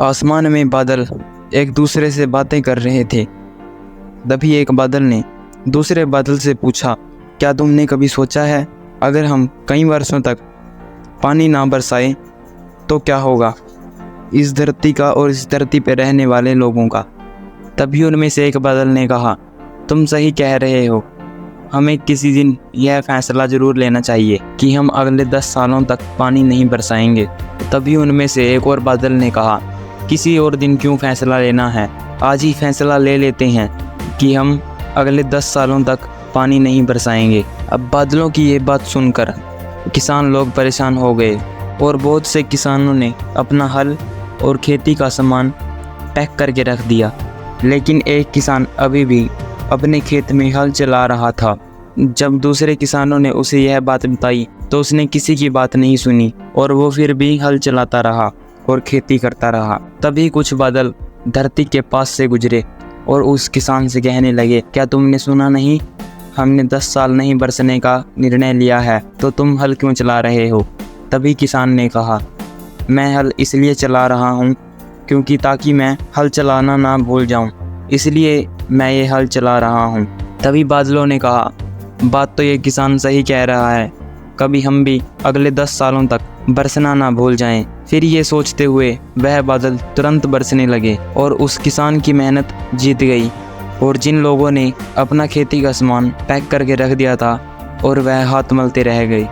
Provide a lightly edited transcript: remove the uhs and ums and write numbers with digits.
आसमान में बादल एक दूसरे से बातें कर रहे थे। तभी एक बादल ने दूसरे बादल से पूछा, क्या तुमने कभी सोचा है अगर हम कई वर्षों तक पानी ना बरसाएं तो क्या होगा इस धरती का और इस धरती पर रहने वाले लोगों का। तभी उनमें से एक बादल ने कहा, तुम सही कह रहे हो, हमें किसी दिन यह फैसला ज़रूर लेना चाहिए कि हम अगले 10 सालों तक पानी नहीं बरसाएंगे। तभी उनमें से एक और बादल ने कहा, किसी और दिन क्यों फैसला लेना है, आज ही फैसला ले लेते हैं कि हम अगले 10 सालों तक पानी नहीं बरसाएंगे। अब बादलों की ये बात सुनकर किसान लोग परेशान हो गए और बहुत से किसानों ने अपना हल और खेती का सामान पैक करके रख दिया। लेकिन एक किसान अभी भी अपने खेत में हल चला रहा था। जब दूसरे किसानों ने उसे यह बात बताई तो उसने किसी की बात नहीं सुनी और वो फिर भी हल चलाता रहा और खेती करता रहा। तभी कुछ बादल धरती के पास से गुजरे और उस किसान से कहने लगे, क्या तुमने सुना नहीं, हमने 10 साल नहीं बरसने का निर्णय लिया है, तो तुम हल क्यों चला रहे हो। तभी किसान ने कहा, मैं हल इसलिए चला रहा हूँ क्योंकि ताकि मैं हल चलाना ना भूल जाऊँ, इसलिए मैं ये हल चला रहा हूँ। तभी बादलों ने कहा, बात तो ये किसान सही कह रहा है, कभी हम भी अगले 10 सालों तक बरसना ना भूल जाएं। फिर ये सोचते हुए वह बादल तुरंत बरसने लगे और उस किसान की मेहनत जीत गई। और जिन लोगों ने अपना खेती का सामान पैक करके रख दिया था और वह हाथ मलते रह गए।